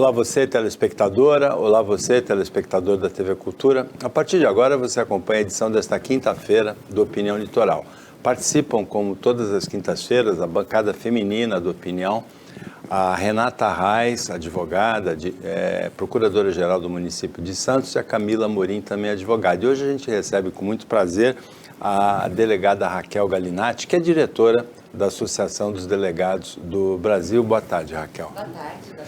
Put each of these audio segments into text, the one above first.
Olá você, telespectadora, olá você, telespectador da TV Cultura. A partir de agora você acompanha a edição desta quinta-feira do Opinião Litoral. Participam, como todas as quintas-feiras, a bancada feminina do Opinião, a Renata Arraes, advogada, procuradora-geral do município de Santos, e a Camila Amorim, também advogada. E hoje a gente recebe com muito prazer a delegada Raquel Galinatti, que é diretora da Associação dos Delegados do Brasil. Boa tarde, Raquel. Boa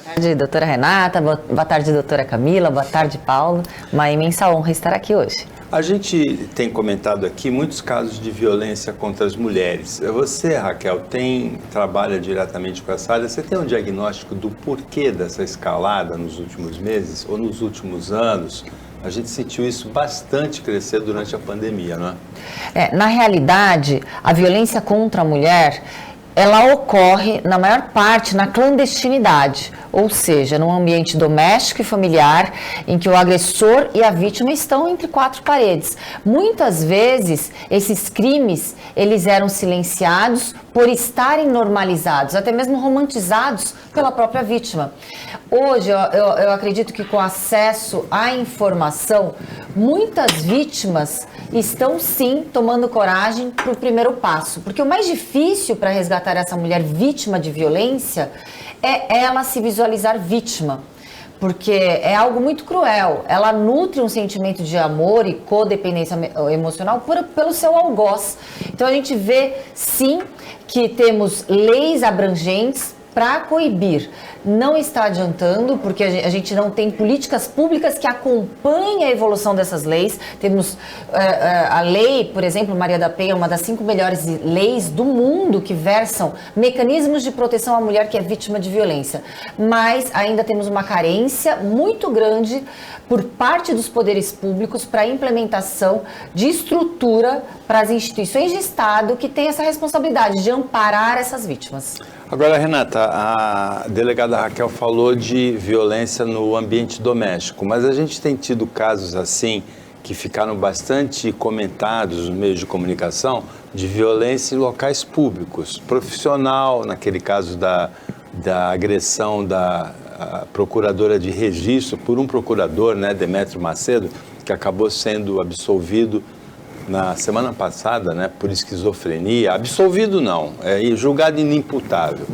tarde, doutora Renata, boa tarde, doutora Camila, boa tarde, Paulo. Uma imensa honra estar aqui hoje. A gente tem comentado aqui muitos casos de violência contra as mulheres. Você, Raquel, trabalha diretamente com essa área. Você tem um diagnóstico do porquê dessa escalada nos últimos meses ou nos últimos anos? A gente sentiu isso bastante crescer durante a pandemia, não é? Na realidade, a violência contra a mulher, ela ocorre, na maior parte, na clandestinidade, ou seja, num ambiente doméstico e familiar, em que o agressor e a vítima estão entre quatro paredes. Muitas vezes, esses crimes, eles eram silenciados por estarem normalizados, até mesmo romantizados pela própria vítima. Hoje, eu acredito que com acesso à informação, muitas vítimas estão sim tomando coragem para o primeiro passo, porque o mais difícil para resgatar essa mulher vítima de violência é ela se visualizar vítima, porque é algo muito cruel. Ela nutre um sentimento de amor e codependência emocional pelo seu algoz. Então a gente vê sim que temos leis abrangentes para coibir. Não está adiantando, porque a gente não tem políticas públicas que acompanhem a evolução dessas leis. Temos a lei, por exemplo, Maria da Penha, uma das 5 melhores leis do mundo que versam mecanismos de proteção à mulher que é vítima de violência. Mas ainda temos uma carência muito grande por parte dos poderes públicos para a implementação de estrutura para as instituições de Estado que têm essa responsabilidade de amparar essas vítimas. Agora, Renata, a delegada Raquel falou de violência no ambiente doméstico, mas a gente tem tido casos assim que ficaram bastante comentados nos meios de comunicação de violência em locais públicos, profissional, naquele caso da agressão da procuradora de registro por um procurador, né, Demétrio Macedo, que acabou sendo absolvido na semana passada, né, por esquizofrenia. Absolvido não, julgado inimputável.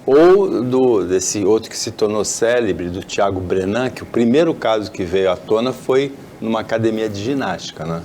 Ou desse outro que se tornou célebre, do Thiago Brenan, que o primeiro caso que veio à tona foi numa academia de ginástica, né?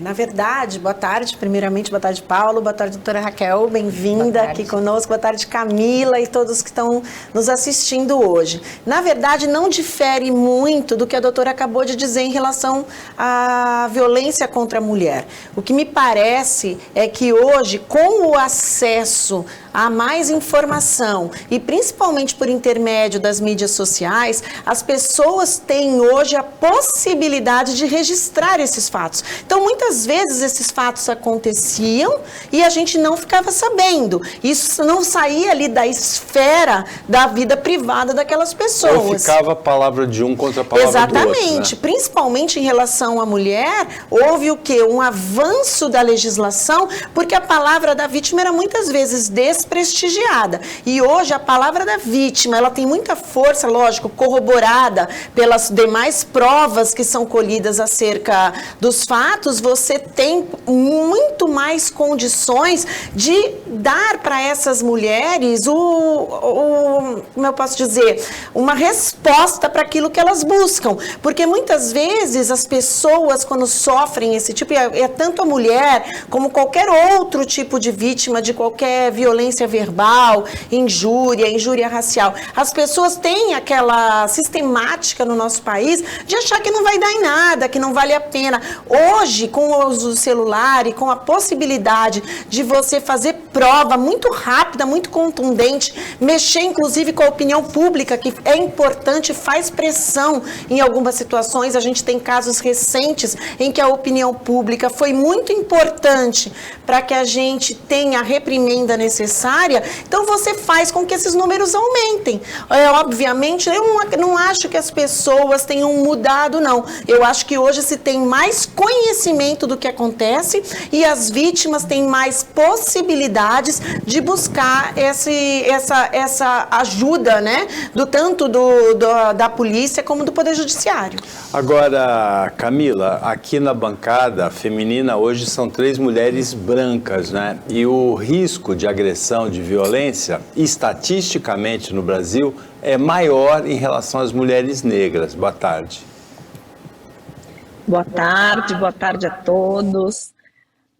Na verdade, boa tarde, primeiramente, boa tarde, Paulo, boa tarde, doutora Raquel, bem-vinda aqui conosco, boa tarde, Camila e todos que estão nos assistindo hoje. Na verdade, não difere muito do que a doutora acabou de dizer em relação à violência contra a mulher. O que me parece é que hoje, com o acesso a mais informação e principalmente por intermédio das mídias sociais, as pessoas têm hoje a possibilidade de registrar esses fatos. Então, muitas vezes esses fatos aconteciam e a gente não ficava sabendo. Isso não saía ali da esfera da vida privada daquelas pessoas. Ou ficava a palavra de um contra a palavra do outro. Exatamente. Né? Principalmente em relação à mulher, houve o quê? Um avanço da legislação, porque a palavra da vítima era muitas vezes desprestigiada. E hoje a palavra da vítima, ela tem muita força, lógico, corroborada pelas demais provas que são colhidas acerca dos fatos. Você tem muito mais condições de dar para essas mulheres como eu posso dizer, uma resposta para aquilo que elas buscam. Porque muitas vezes as pessoas, quando sofrem esse tipo, é tanto a mulher como qualquer outro tipo de vítima de qualquer violência verbal, injúria racial, as pessoas têm aquela sistemática no nosso país de achar que não vai dar em nada, que não vale a pena. Hoje, com o uso do celular e com a possibilidade de você fazer prova muito rápida, muito contundente, mexer inclusive com a opinião pública, que é importante, faz pressão em algumas situações. A gente tem casos recentes em que a opinião pública foi muito importante para que a gente tenha a reprimenda necessária necessária, então você faz com que esses números aumentem. Obviamente, eu não acho que as pessoas tenham mudado, não. Eu acho que hoje se tem mais conhecimento do que acontece e as vítimas têm mais possibilidades de buscar essa ajuda, né? Tanto da polícia como do Poder Judiciário. Agora, Camila, aqui na bancada feminina hoje são 3 mulheres brancas, né? E o risco de agressão, de violência, estatisticamente no Brasil, é maior em relação às mulheres negras. Boa tarde. Boa tarde a todos.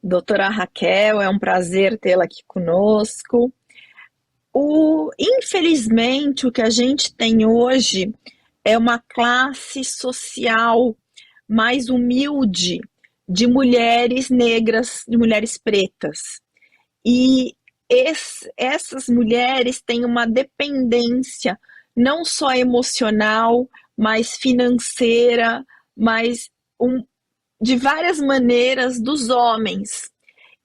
Doutora Raquel, é um prazer tê-la aqui conosco. Infelizmente, o que a gente tem hoje é uma classe social mais humilde de mulheres negras, de mulheres pretas. E essas mulheres têm uma dependência não só emocional, mas financeira, mas de várias maneiras dos homens.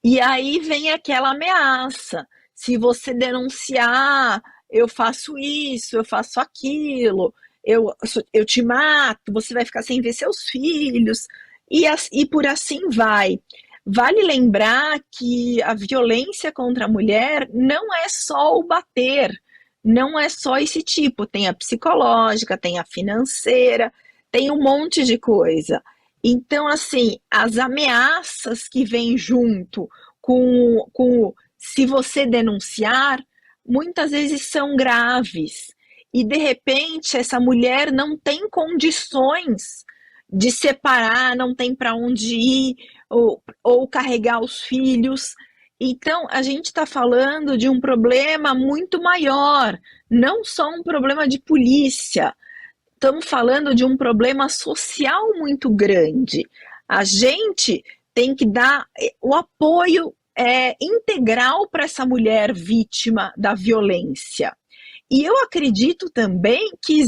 E aí vem aquela ameaça. Se você denunciar, eu faço isso, eu faço aquilo, eu te mato, você vai ficar sem ver seus filhos, e por assim vai. Vale lembrar que a violência contra a mulher não é só o bater, não é só esse tipo, tem a psicológica, tem a financeira, tem um monte de coisa. Então, assim, as ameaças que vêm junto com se você denunciar, muitas vezes são graves. E, de repente, essa mulher não tem condições de separar, não tem para onde ir, ou carregar os filhos. Então, a gente está falando de um problema muito maior, não só um problema de polícia. Estamos falando de um problema social muito grande. A gente tem que dar o apoio integral para essa mulher vítima da violência. E eu acredito também que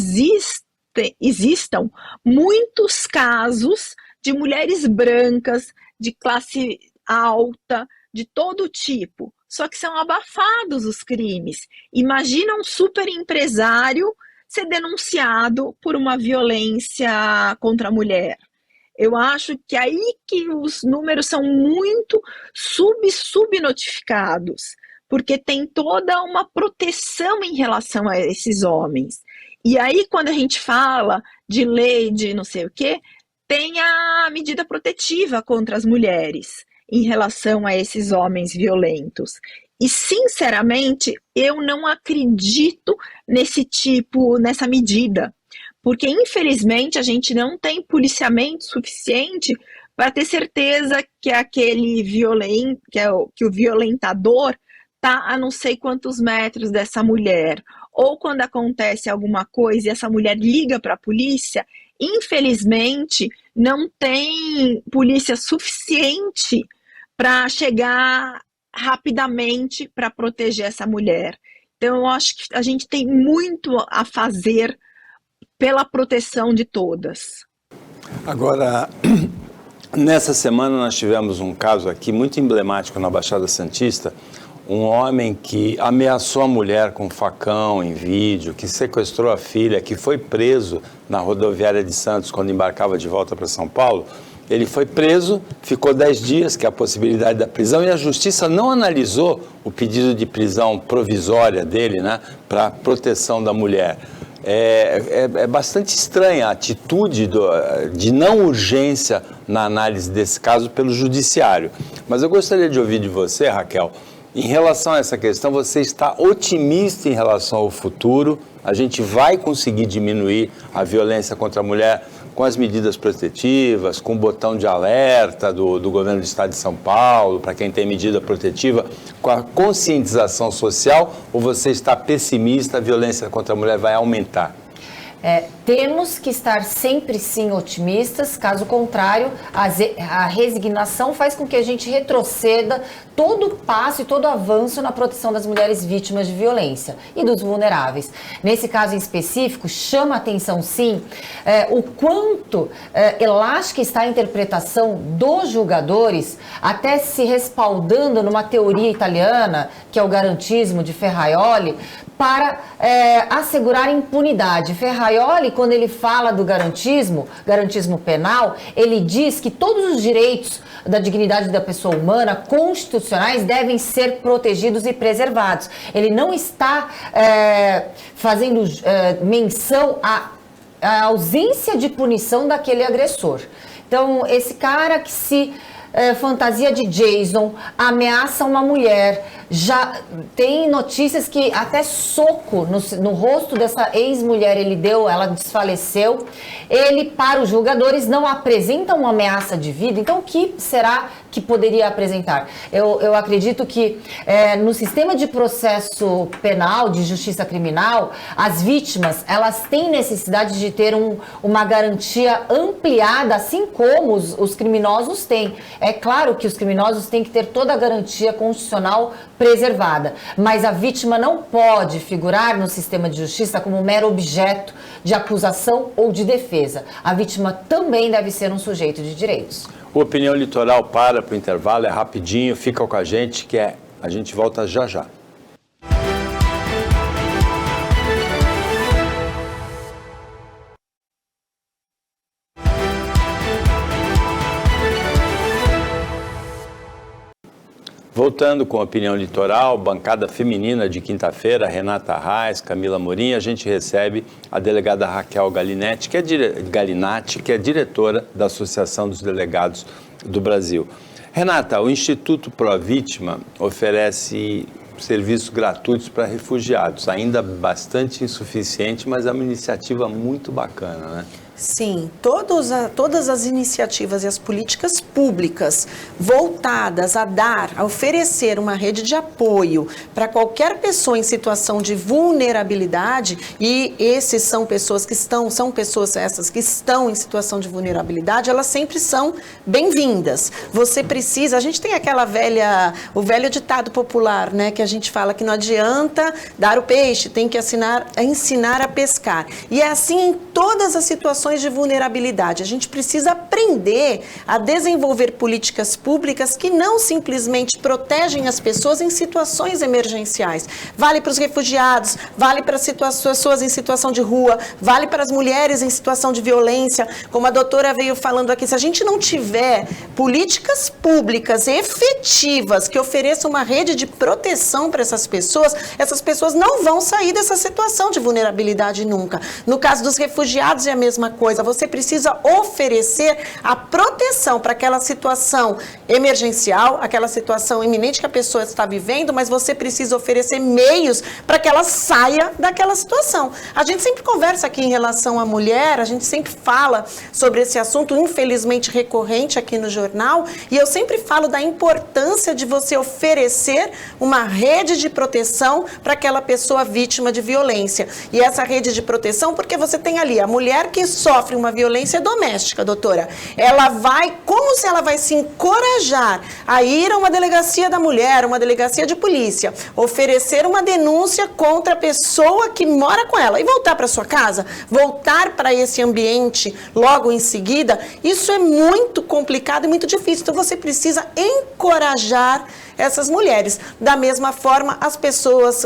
existam muitos casos de mulheres brancas, de classe alta, de todo tipo, só que são abafados os crimes. Imagina um super empresário ser denunciado por uma violência contra a mulher. Eu acho que aí que os números são muito subnotificados, porque tem toda uma proteção em relação a esses homens. E aí, quando a gente fala de lei de não sei o quê, tem a medida protetiva contra as mulheres em relação a esses homens violentos. E, sinceramente, eu não acredito nessa medida. Porque, infelizmente, a gente não tem policiamento suficiente para ter certeza que aquele que o violentador está a não sei quantos metros dessa mulher. Ou quando acontece alguma coisa e essa mulher liga para a polícia, infelizmente, não tem polícia suficiente para chegar rapidamente para proteger essa mulher. Então, eu acho que a gente tem muito a fazer pela proteção de todas. Agora, nessa semana nós tivemos um caso aqui muito emblemático na Baixada Santista, um homem que ameaçou a mulher com facão em vídeo, que sequestrou a filha, que foi preso na rodoviária de Santos quando embarcava de volta para São Paulo. Ele foi preso, ficou 10 dias, que é a possibilidade da prisão, e a justiça não analisou o pedido de prisão provisória dele, né, para proteção da mulher. É bastante estranha a atitude de não urgência na análise desse caso pelo judiciário. Mas eu gostaria de ouvir de você, Raquel, em relação a essa questão, você está otimista em relação ao futuro? A gente vai conseguir diminuir a violência contra a mulher com as medidas protetivas, com o botão de alerta do governo do estado de São Paulo, para quem tem medida protetiva, com a conscientização social, ou você está pessimista, a violência contra a mulher vai aumentar? Temos que estar sempre, sim, otimistas, caso contrário, a resignação faz com que a gente retroceda todo passo e todo avanço na proteção das mulheres vítimas de violência e dos vulneráveis. Nesse caso em específico, chama a atenção, sim, o quanto elástica está a interpretação dos julgadores, até se respaldando numa teoria italiana, que é o garantismo de Ferraioli, para assegurar impunidade. Ferraioli, quando ele fala do garantismo penal, ele diz que todos os direitos da dignidade da pessoa humana constitucionais devem ser protegidos e preservados. Ele não está fazendo menção à ausência de punição daquele agressor. Então, esse cara que se fantasia de Jason, ameaça uma mulher, já tem notícias que até soco no rosto dessa ex-mulher ele deu, ela desfaleceu. Ele, para os julgadores, não apresenta uma ameaça de vida. Então, o que será que poderia apresentar? Eu acredito que no sistema de processo penal, de justiça criminal, as vítimas, elas têm necessidade de ter uma garantia ampliada, assim como os criminosos têm. É claro que os criminosos têm que ter toda a garantia constitucional preservada, mas a vítima não pode figurar no sistema de justiça como um mero objeto de acusação ou de defesa. A vítima também deve ser um sujeito de direitos. O Opinião Litoral para o intervalo, é rapidinho, fica com a gente, a gente volta já já. Voltando com a Opinião Litoral, bancada feminina de quinta-feira, Renata Arraes, Camila Morim, a gente recebe a delegada Raquel Galinatti, que é diretora da Associação dos Delegados do Brasil. Renata, o Instituto Pro Vítima oferece serviços gratuitos para refugiados, ainda bastante insuficiente, mas é uma iniciativa muito bacana, né? Sim, todas as iniciativas e as políticas públicas voltadas a oferecer uma rede de apoio para qualquer pessoa em situação de vulnerabilidade, e esses são pessoas essas que estão em situação de vulnerabilidade, elas sempre são bem-vindas. A gente tem o velho ditado popular, né, que a gente fala que não adianta dar o peixe, tem que ensinar a pescar. E é assim em todas as situações de vulnerabilidade. A gente precisa aprender a desenvolver políticas públicas que não simplesmente protegem as pessoas em situações emergenciais. Vale para os refugiados, vale para as pessoas em situação de rua, vale para as mulheres em situação de violência. Como a doutora veio falando aqui, se a gente não tiver políticas públicas efetivas que ofereçam uma rede de proteção para essas pessoas não vão sair dessa situação de vulnerabilidade nunca. No caso dos refugiados é a mesma coisa, você precisa oferecer a proteção para aquela situação emergencial, aquela situação iminente que a pessoa está vivendo, mas você precisa oferecer meios para que ela saia daquela situação. A gente sempre conversa aqui em relação à mulher, a gente sempre fala sobre esse assunto, infelizmente recorrente aqui no jornal, e eu sempre falo da importância de você oferecer uma rede de proteção para aquela pessoa vítima de violência. E essa rede de proteção, porque você tem ali a mulher que sofre uma violência doméstica, doutora, como se ela vai se encorajar a ir a uma delegacia da mulher, uma delegacia de polícia, oferecer uma denúncia contra a pessoa que mora com ela e voltar para sua casa, voltar para esse ambiente logo em seguida. Isso é muito complicado e muito difícil, então você precisa encorajar essas mulheres. Da mesma forma, as pessoas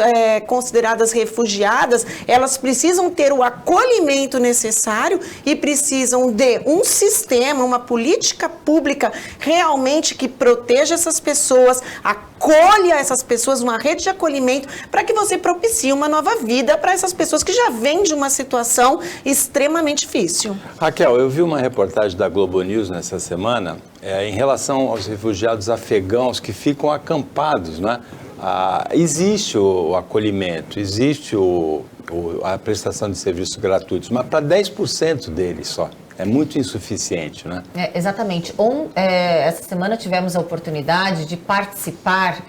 consideradas refugiadas, elas precisam ter o acolhimento necessário e precisam de um sistema, uma política pública realmente que proteja essas pessoas, acolha essas pessoas, uma rede de acolhimento, para que você propicie uma nova vida para essas pessoas que já vêm de uma situação extremamente difícil. Raquel, eu vi uma reportagem da Globo News nessa semana em relação aos refugiados afegãos que ficam acampados, né? Existe o acolhimento, existe a prestação de serviços gratuitos, mas para 10% deles só. é muito insuficiente, né? Exatamente. Essa semana tivemos a oportunidade de participar,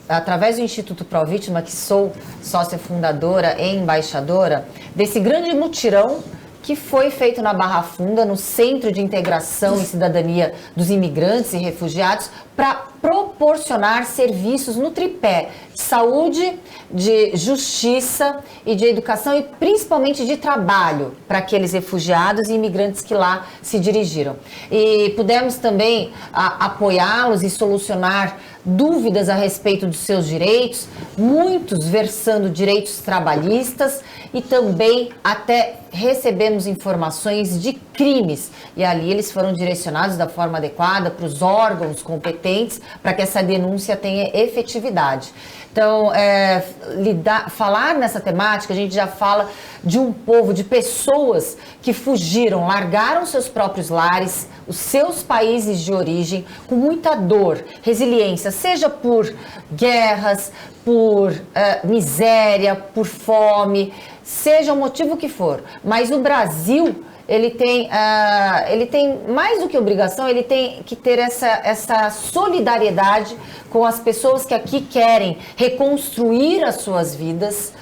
através do Instituto Pró-Vítima, que sou sócia fundadora e embaixadora, desse grande mutirão que foi feito na Barra Funda, no Centro de Integração e Cidadania dos Imigrantes e Refugiados, para proporcionar serviços no tripé de saúde, de justiça e de educação e principalmente de trabalho para aqueles refugiados e imigrantes que lá se dirigiram. E pudemos também apoiá-los e solucionar dúvidas a respeito dos seus direitos, muitos versando direitos trabalhistas e também até recebemos informações de crimes e ali eles foram direcionados da forma adequada para os órgãos competentes para que essa denúncia tenha efetividade. Então, falar nessa temática, a gente já fala de um povo, de pessoas que fugiram, largaram seus próprios lares, os seus países de origem, com muita dor, resiliência, seja por guerras, por miséria, por fome, seja o motivo que for. Mas o Brasil, ele tem mais do que obrigação, ele tem que ter essa solidariedade com as pessoas que aqui querem reconstruir as suas vidas,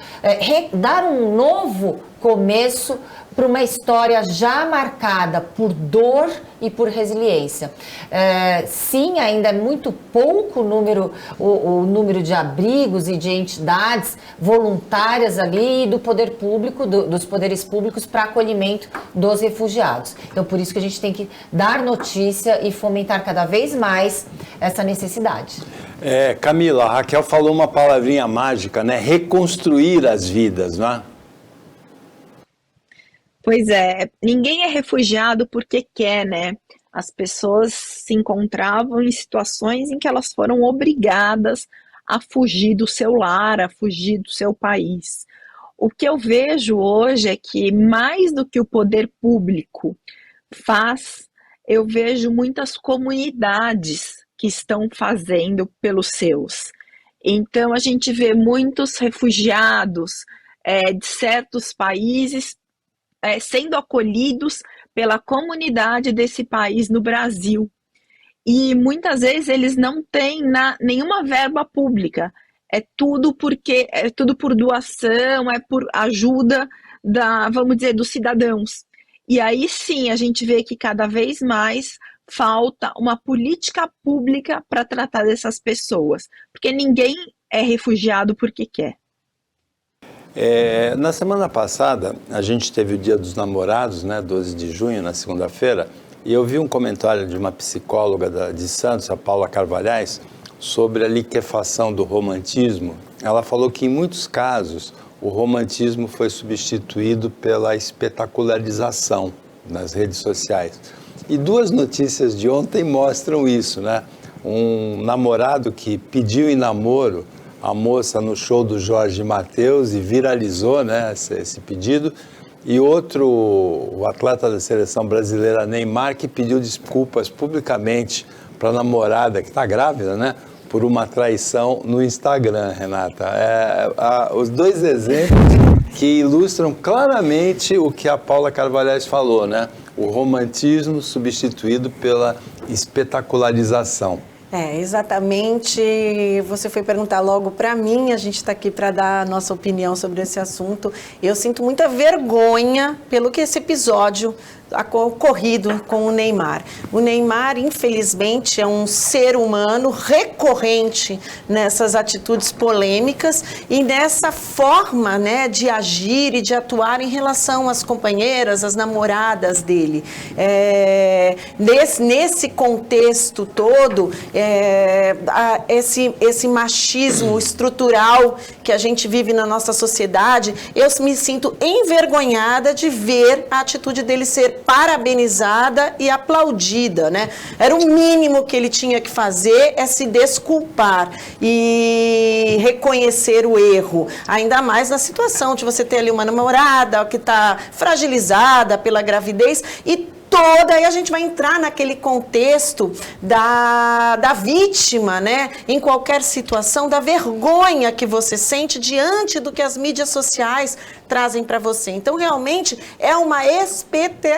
dar um novo começo para uma história já marcada por dor e por resiliência. Sim, ainda é muito pouco o número de abrigos e de entidades voluntárias ali do poder público, dos poderes públicos para acolhimento dos refugiados. Então, por isso que a gente tem que dar notícia e fomentar cada vez mais essa necessidade. Camila, a Raquel falou uma palavrinha mágica, né? Reconstruir as vidas, não é? Pois é, ninguém é refugiado porque quer, né? As pessoas se encontravam em situações em que elas foram obrigadas a fugir do seu lar, a fugir do seu país. O que eu vejo hoje é que, mais do que o poder público faz, eu vejo muitas comunidades que estão fazendo pelos seus. Então, a gente vê muitos refugiados de certos países sendo acolhidos pela comunidade desse país no Brasil. E muitas vezes eles não têm nenhuma verba pública. É tudo por doação, é por ajuda vamos dizer, dos cidadãos. E aí sim a gente vê que cada vez mais falta uma política pública para tratar dessas pessoas. Porque ninguém é refugiado porque quer. Na semana passada, a gente teve o Dia dos Namorados, né, 12 de junho, na segunda-feira, e eu vi um comentário de uma psicóloga de Santos, a Paula Carvalhais, sobre a liquefação do romantismo. Ela falou que, em muitos casos, o romantismo foi substituído pela espetacularização nas redes sociais. E duas notícias de ontem mostram isso, né? Um namorado que pediu em namoro a moça no show do Jorge Mateus e viralizou, né, esse pedido. E outro, o atleta da seleção brasileira Neymar, que pediu desculpas publicamente para a namorada, que está grávida, né, por uma traição no Instagram, Renata. Os dois exemplos que ilustram claramente o que a Paula Carvalhais falou, né? O romantismo substituído pela espetacularização. Exatamente. Você foi perguntar logo para mim, a gente está aqui para dar a nossa opinião sobre esse assunto. Eu sinto muita vergonha pelo que esse episódio ocorrido com o Neymar. O Neymar, infelizmente, é um ser humano recorrente nessas atitudes polêmicas e nessa forma, né, de agir e de atuar em relação às companheiras, às namoradas dele. Nesse contexto todo, esse machismo estrutural que a gente vive na nossa sociedade, eu me sinto envergonhada de ver a atitude dele ser parabenizada e aplaudida, né? Era o mínimo que ele tinha que fazer, é se desculpar e reconhecer o erro, ainda mais na situação de você ter ali uma namorada que está fragilizada pela gravidez e toda, aí a gente vai entrar naquele contexto da vítima, né? Em qualquer situação, da vergonha que você sente diante do que as mídias sociais trazem para você. Então, realmente, é uma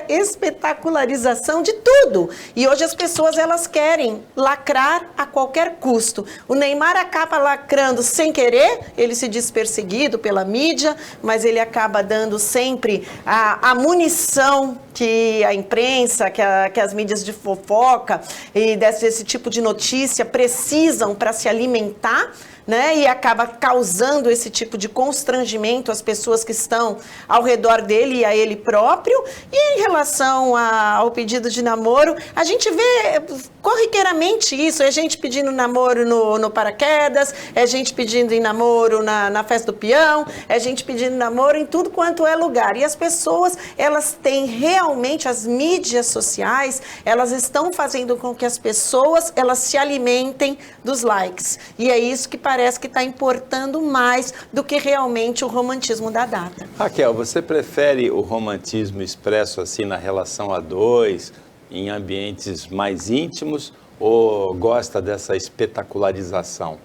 espetacularização de tudo. E hoje as pessoas, elas querem lacrar a qualquer custo. O Neymar acaba lacrando sem querer, ele se diz perseguido pela mídia, mas ele acaba dando sempre a munição que a imprensa, que as mídias de fofoca e desse tipo de notícia precisam para se alimentar, né? E acaba causando esse tipo de constrangimento às pessoas que estão ao redor dele e a ele próprio. E em relação ao pedido de namoro, a gente vê corriqueiramente isso, é gente pedindo namoro no paraquedas, é gente pedindo em namoro na festa do peão, é gente pedindo namoro em tudo quanto é lugar. E as pessoas, elas têm realmente, as mídias sociais, elas estão fazendo com que as pessoas, elas se alimentem dos likes. E é isso que parece que está importando mais do que realmente o romantismo da data. Raquel, você prefere o romantismo expresso assim na relação a dois, em ambientes mais íntimos, ou gosta dessa espetacularização?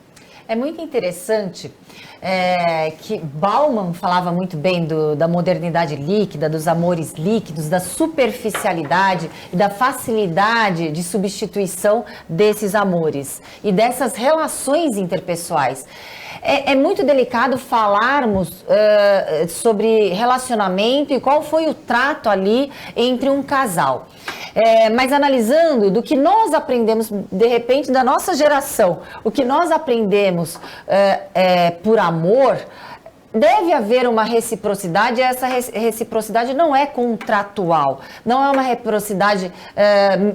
É muito interessante que Bauman falava muito bem da modernidade líquida, dos amores líquidos, da superficialidade e da facilidade de substituição desses amores e dessas relações interpessoais. É muito delicado falarmos sobre relacionamento e qual foi o trato ali entre um casal. Mas analisando do que nós aprendemos, de repente, da nossa geração, o que nós aprendemos por amor, deve haver uma reciprocidade, e essa reciprocidade não é contratual, não é uma reciprocidade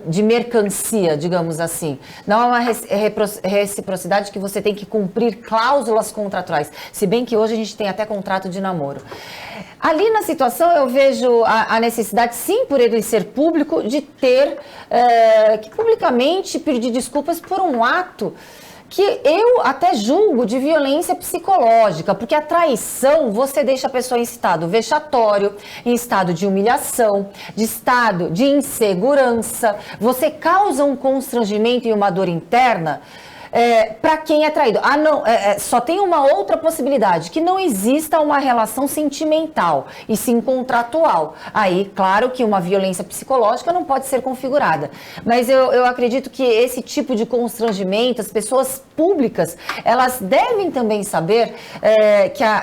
de mercancia, digamos assim. Não é uma reciprocidade que você tem que cumprir cláusulas contratuais, se bem que hoje a gente tem até contrato de namoro. Ali na situação eu vejo a necessidade, sim, por ele ser público, de ter que publicamente pedir desculpas por um ato que eu até julgo de violência psicológica, porque a traição você deixa a pessoa em estado vexatório, em estado de humilhação, de estado de insegurança, você causa um constrangimento e uma dor interna para quem é traído. Só tem uma outra possibilidade, que não exista uma relação sentimental e sim contratual. Aí, claro que uma violência psicológica não pode ser configurada. Mas eu acredito que esse tipo de constrangimento, as pessoas públicas, elas devem também saber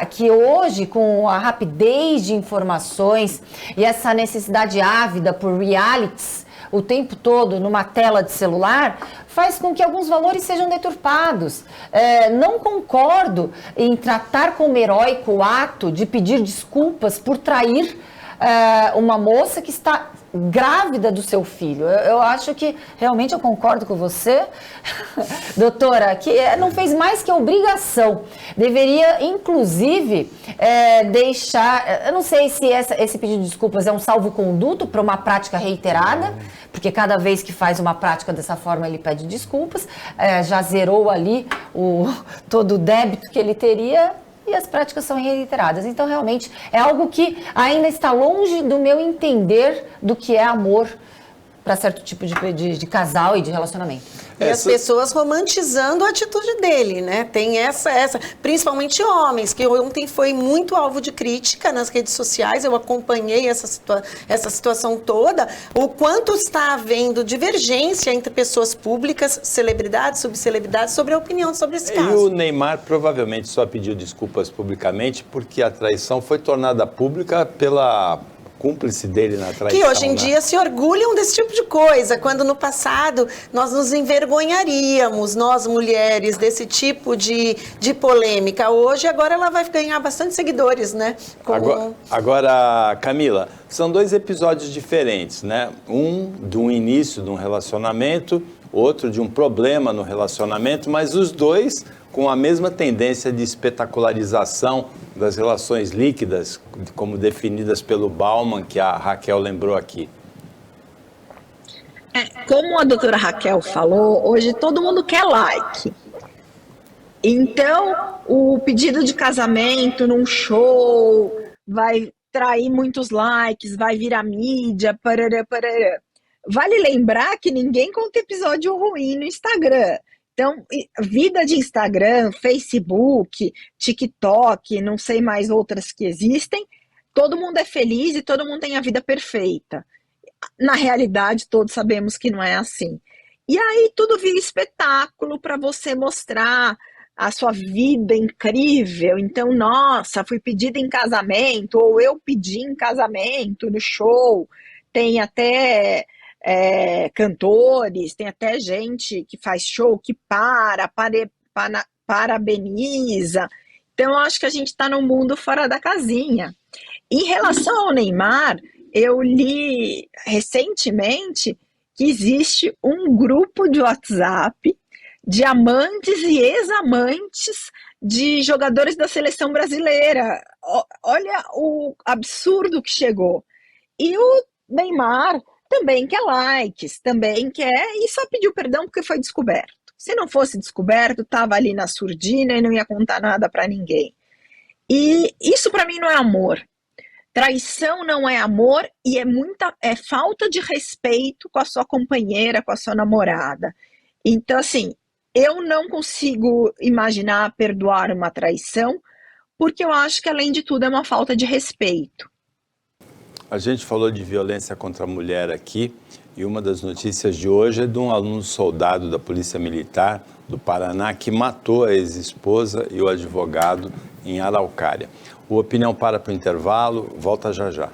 que hoje, com a rapidez de informações e essa necessidade ávida por realities, o tempo todo numa tela de celular, faz com que alguns valores sejam deturpados. Não concordo em tratar como heróico o ato de pedir desculpas por trair uma moça que está grávida do seu filho. Eu acho que realmente eu concordo com você, doutora, que não fez mais que obrigação. Deveria, inclusive, deixar... Eu não sei se esse pedido de desculpas é um salvo-conduto para uma prática reiterada, porque cada vez que faz uma prática dessa forma ele pede desculpas, já zerou ali todo o débito que ele teria, e as práticas são reiteradas. Então, realmente, é algo que ainda está longe do meu entender do que é amor para certo tipo de casal e de relacionamento. E as pessoas romantizando a atitude dele, né? Tem essa, principalmente homens, que ontem foi muito alvo de crítica nas redes sociais, eu acompanhei essa situação toda, o quanto está havendo divergência entre pessoas públicas, celebridades, subcelebridades, sobre a opinião sobre esse caso. E o Neymar provavelmente só pediu desculpas publicamente porque a traição foi tornada pública pela cúmplice dele na traição. Que hoje em dia se orgulham desse tipo de coisa, quando no passado nós nos envergonharíamos, nós mulheres, desse tipo de polêmica. Hoje, agora ela vai ganhar bastante seguidores, né? Agora, Camila, são dois episódios diferentes, né? Um do início de um relacionamento, outro de um problema no relacionamento, mas os dois com a mesma tendência de espetacularização das relações líquidas, como definidas pelo Bauman, que a Raquel lembrou aqui. Como a doutora Raquel falou, hoje todo mundo quer like. Então, o pedido de casamento num show vai atrair muitos likes, vai virar mídia, parará, parará. Vale lembrar que ninguém conta episódio ruim no Instagram. Então, vida de Instagram, Facebook, TikTok, não sei mais outras que existem, todo mundo é feliz e todo mundo tem a vida perfeita. Na realidade, todos sabemos que não é assim. E aí tudo vira espetáculo para você mostrar a sua vida incrível. Então, nossa, fui pedida em casamento, ou eu pedi em casamento no show. Tem até cantores, tem até gente que faz show que parabeniza. Então, eu acho que a gente está num mundo fora da casinha. Em relação ao Neymar, eu li recentemente que existe um grupo de WhatsApp de amantes e ex-amantes de jogadores da seleção brasileira. Olha o absurdo que chegou. E o Neymar também quer likes, também quer, e só pediu perdão porque foi descoberto. Se não fosse descoberto, estava ali na surdina e não ia contar nada para ninguém. E isso para mim não é amor. Traição não é amor e é falta de respeito com a sua companheira, com a sua namorada. Então, assim, eu não consigo imaginar perdoar uma traição, porque eu acho que, além de tudo, é uma falta de respeito. A gente falou de violência contra a mulher aqui, e uma das notícias de hoje é de um aluno soldado da Polícia Militar do Paraná que matou a ex-esposa e o advogado em Araucária. O Opinião para o intervalo, volta já já.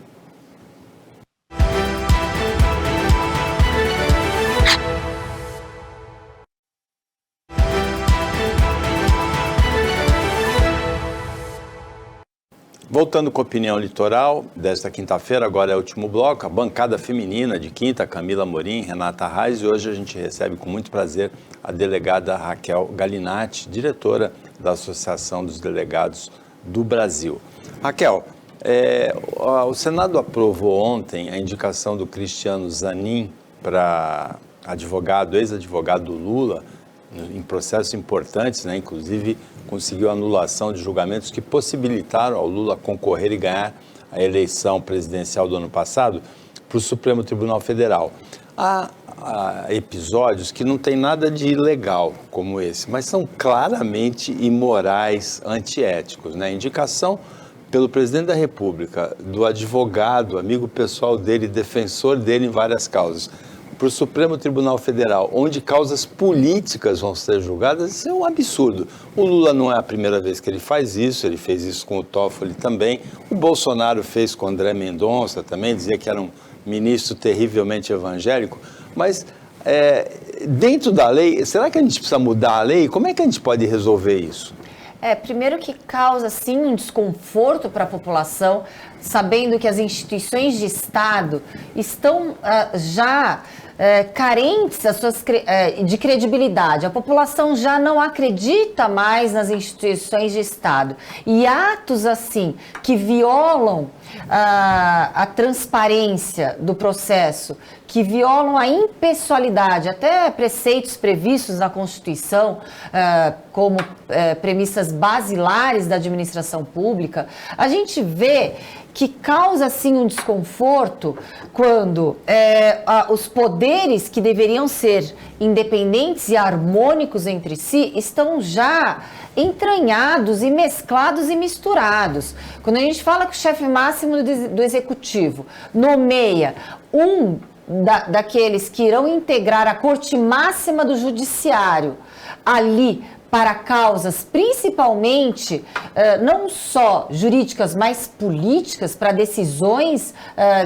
Voltando com a Opinião Litoral, desta quinta-feira, agora é o último bloco, a bancada feminina de quinta, Camila Morim, Renata Reis, e hoje a gente recebe com muito prazer a delegada Raquel Galinatti, diretora da Associação dos Delegados do Brasil. Raquel, o Senado aprovou ontem a indicação do Cristiano Zanin para ex-advogado do Lula, em processos importantes, né? Inclusive conseguiu anulação de julgamentos que possibilitaram ao Lula concorrer e ganhar a eleição presidencial do ano passado para o Supremo Tribunal Federal. Há episódios que não tem nada de ilegal como esse, mas são claramente imorais, antiéticos, né? Indicação pelo presidente da República, do advogado, amigo pessoal dele, defensor dele em várias causas, para o Supremo Tribunal Federal, onde causas políticas vão ser julgadas, isso é um absurdo. O Lula não é a primeira vez que ele faz isso, ele fez isso com o Toffoli também, o Bolsonaro fez com o André Mendonça também, dizia que era um ministro terrivelmente evangélico, mas dentro da lei, será que a gente precisa mudar a lei? Como é que a gente pode resolver isso? Primeiro que causa, sim, um desconforto para a população, sabendo que as instituições de Estado estão já carentes de credibilidade. A população já não acredita mais nas instituições de Estado. E atos assim, que violam a transparência do processo, que violam a impessoalidade, até preceitos previstos na Constituição, como premissas basilares da administração pública, a gente vê que causa, sim, um desconforto quando os poderes que deveriam ser independentes e harmônicos entre si estão já entranhados e mesclados e misturados. Quando a gente fala que o chefe máximo do executivo nomeia daqueles que irão integrar a corte máxima do judiciário ali para causas principalmente não só jurídicas, mas políticas, para decisões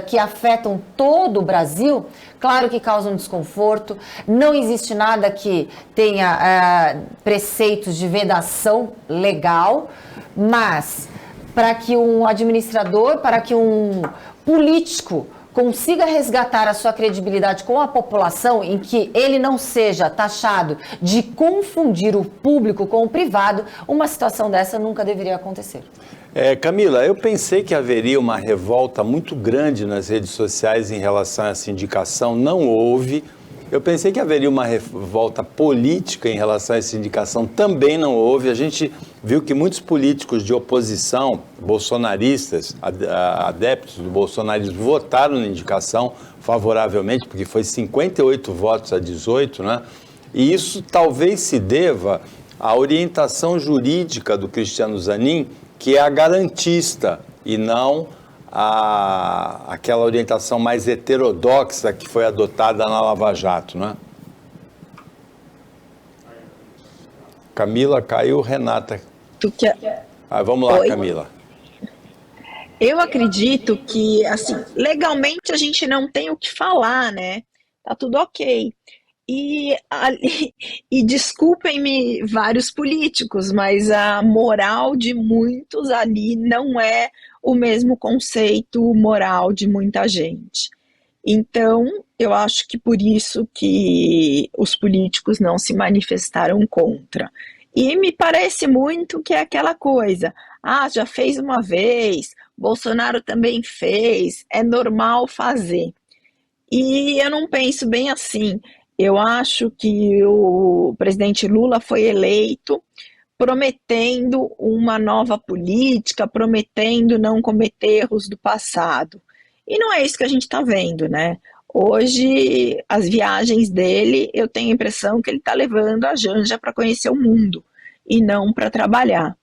que afetam todo o Brasil, claro que causam desconforto. Não existe nada que tenha preceitos de vedação legal, mas para que um administrador, para que um político consiga resgatar a sua credibilidade com a população, em que ele não seja taxado de confundir o público com o privado, uma situação dessa nunca deveria acontecer. Camila, eu pensei que haveria uma revolta muito grande nas redes sociais em relação a essa indicação, não houve. Eu pensei que haveria uma revolta política em relação a essa indicação, também não houve. A gente viu que muitos políticos de oposição, bolsonaristas, adeptos do bolsonarismo, votaram na indicação favoravelmente, porque foi 58 votos a 18, né? E isso talvez se deva à orientação jurídica do Cristiano Zanin, que é a garantista, e não aquela orientação mais heterodoxa que foi adotada na Lava Jato, né? Camila caiu, Renata. Vamos lá, oi. Camila. Eu acredito que, assim, legalmente a gente não tem o que falar, né? Tá tudo ok. E desculpem-me vários políticos, mas a moral de muitos ali não é o mesmo conceito moral de muita gente. Então, eu acho que por isso que os políticos não se manifestaram contra. E me parece muito que é aquela coisa, já fez uma vez, Bolsonaro também fez, é normal fazer. E eu não penso bem assim. Eu acho que o presidente Lula foi eleito prometendo uma nova política, prometendo não cometer erros do passado. E não é isso que a gente está vendo, né? Hoje, as viagens dele, eu tenho a impressão que ele está levando a Janja para conhecer o mundo e não para trabalhar.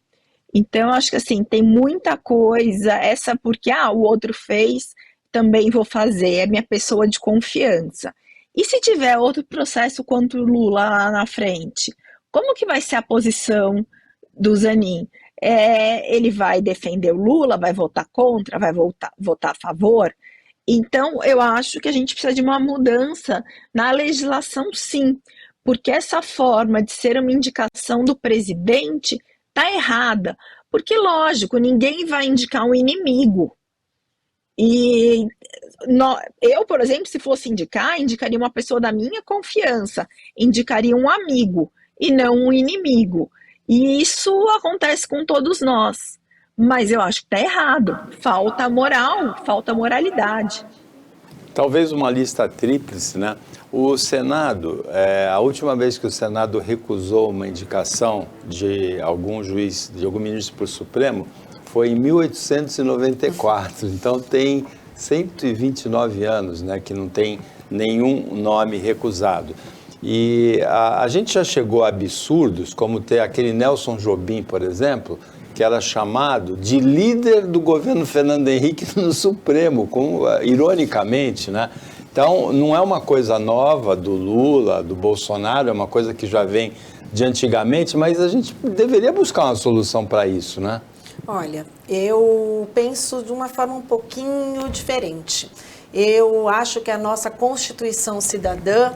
Então, acho que assim, tem muita coisa, essa porque o outro fez, também vou fazer, é minha pessoa de confiança. E se tiver outro processo contra o Lula lá na frente, como que vai ser a posição do Zanin? Ele vai defender o Lula, vai votar contra, vai votar a favor? Então, eu acho que a gente precisa de uma mudança na legislação, sim, porque essa forma de ser uma indicação do presidente está errada. Porque, lógico, ninguém vai indicar um inimigo. E eu, por exemplo, se fosse indicaria uma pessoa da minha confiança, indicaria um amigo e não um inimigo. E isso acontece com todos nós. Mas eu acho que está errado. Falta moral, falta moralidade. Talvez uma lista tríplice, né? O Senado, a última vez que o Senado recusou uma indicação de algum juiz, de algum ministro para o Supremo, foi em 1894, então tem 129 anos, né, que não tem nenhum nome recusado. E a gente já chegou a absurdos, como ter aquele Nelson Jobim, por exemplo, que era chamado de líder do governo Fernando Henrique no Supremo, ironicamente, né? Então, não é uma coisa nova do Lula, do Bolsonaro, é uma coisa que já vem de antigamente, mas a gente deveria buscar uma solução para isso, né? Olha, eu penso de uma forma um pouquinho diferente. Eu acho que a nossa Constituição Cidadã,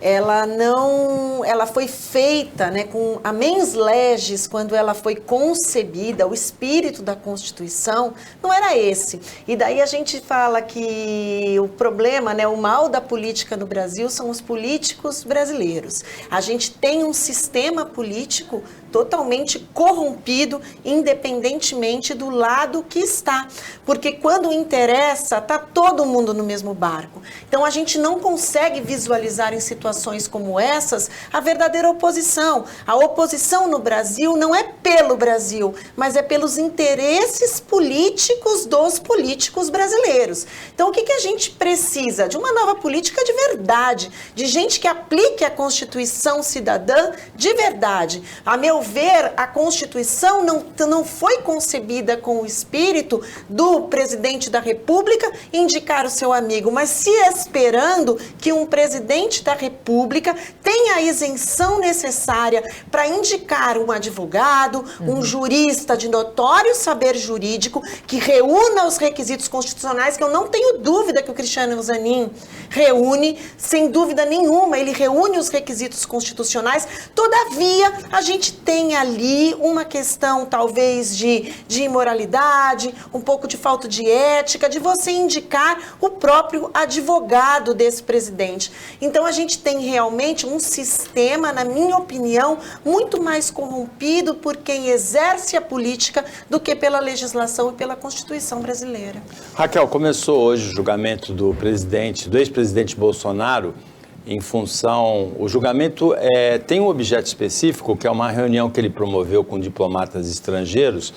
ela foi feita, né, com a mens legis, quando ela foi concebida, o espírito da Constituição não era esse. E daí a gente fala que o problema, né, o mal da política no Brasil são os políticos brasileiros. A gente tem um sistema político totalmente corrompido, independentemente do lado que está. Porque quando interessa, está todo mundo no mesmo barco. Então a gente não consegue visualizar em situações como essas a verdadeira oposição. A oposição no Brasil não é pelo Brasil, mas é pelos interesses políticos dos políticos brasileiros. Então o que a gente precisa? De uma nova política de verdade, de gente que aplique a Constituição Cidadã de verdade. A meu ver, a Constituição não foi concebida com o espírito do presidente da República indicar o seu amigo, mas se esperando que um presidente da República tenha a isenção necessária para indicar um advogado, um jurista de notório saber jurídico, que reúna os requisitos constitucionais, que eu não tenho dúvida que o Cristiano Zanin reúne, sem dúvida nenhuma, ele reúne os requisitos constitucionais. Todavia, a gente tem ali uma questão talvez de imoralidade, um pouco de falta de ética, de você indicar o próprio advogado desse presidente. Então a gente tem realmente um sistema, na minha opinião, muito mais corrompido por quem exerce a política do que pela legislação e pela Constituição brasileira. Raquel, começou hoje o julgamento do ex-presidente Bolsonaro. em função... O julgamento tem um objeto específico, que é uma reunião que ele promoveu com diplomatas estrangeiros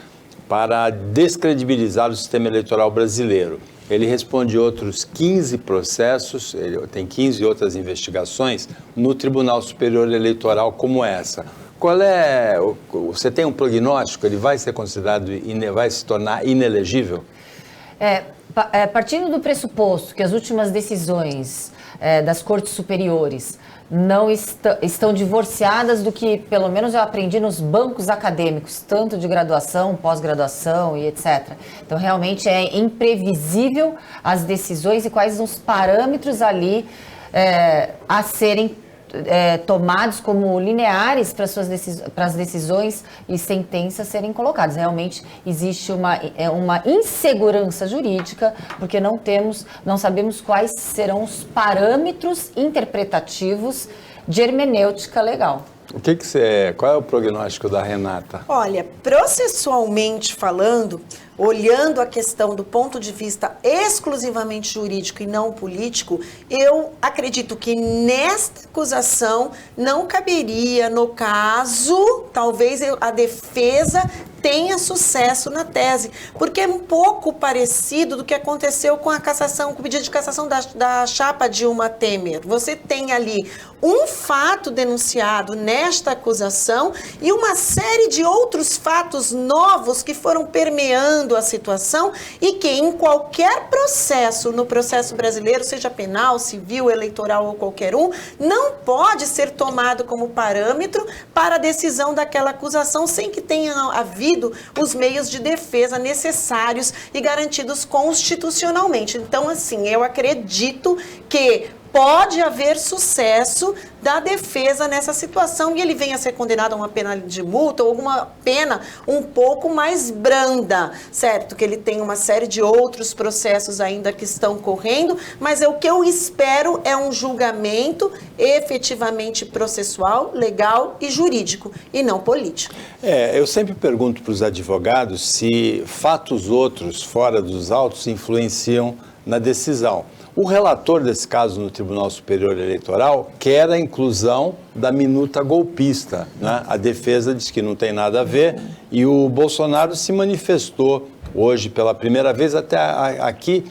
para descredibilizar o sistema eleitoral brasileiro. Ele responde outros 15 processos, ele tem 15 outras investigações no Tribunal Superior Eleitoral como essa. Qual é... Você tem um prognóstico? Ele vai ser considerado, vai se tornar inelegível? Partindo do pressuposto que as últimas decisões das cortes superiores não estão divorciadas do que, pelo menos, eu aprendi nos bancos acadêmicos, tanto de graduação, pós-graduação e etc. Então, realmente é imprevisível as decisões e quais os parâmetros ali a serem tomados como lineares para as decisões e sentenças serem colocadas. Realmente existe uma insegurança jurídica, porque não sabemos quais serão os parâmetros interpretativos de hermenêutica legal. Qual é o prognóstico da Renata? Olha, processualmente falando, olhando a questão do ponto de vista exclusivamente jurídico e não político, eu acredito que nesta acusação não caberia, no caso, talvez a defesa tenha sucesso na tese, porque é um pouco parecido do que aconteceu com a cassação, com o pedido de cassação da chapa Dilma Temer. Você tem ali um fato denunciado nesta acusação e uma série de outros fatos novos que foram permeando a situação e que em qualquer processo, no processo brasileiro, seja penal, civil, eleitoral ou qualquer um, não pode ser tomado como parâmetro para a decisão daquela acusação sem que tenha havido os meios de defesa necessários e garantidos constitucionalmente. Então, assim, eu acredito que pode haver sucesso da defesa nessa situação e ele venha a ser condenado a uma pena de multa ou alguma pena um pouco mais branda, certo? Que ele tem uma série de outros processos ainda que estão correndo, mas o que eu espero é um julgamento efetivamente processual, legal e jurídico, e não político. Eu sempre pergunto para os advogados se fatos outros fora dos autos influenciam na decisão. O relator desse caso no Tribunal Superior Eleitoral quer a inclusão da minuta golpista, né? A defesa diz que não tem nada a ver e o Bolsonaro se manifestou hoje pela primeira vez, até aqui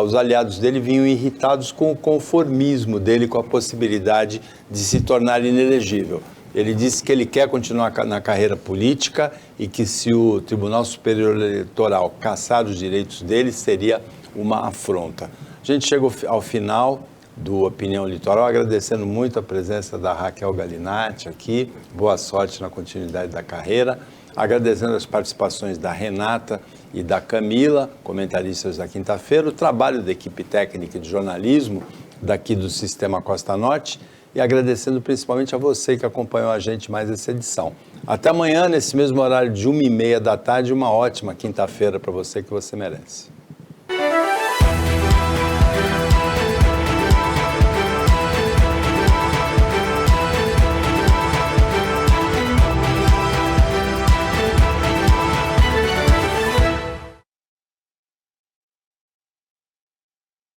os aliados dele vinham irritados com o conformismo dele com a possibilidade de se tornar inelegível. Ele disse que ele quer continuar na carreira política e que se o Tribunal Superior Eleitoral cassar os direitos dele seria uma afronta. A gente chega ao final do Opinião Litoral, agradecendo muito a presença da Raquel Galinatti aqui, boa sorte na continuidade da carreira, agradecendo as participações da Renata e da Camila, comentaristas da quinta-feira, o trabalho da equipe técnica de jornalismo daqui do Sistema Costa Norte e agradecendo principalmente a você que acompanhou a gente mais essa edição. Até amanhã, nesse mesmo horário de 1h30 da tarde, uma ótima quinta-feira para você que você merece.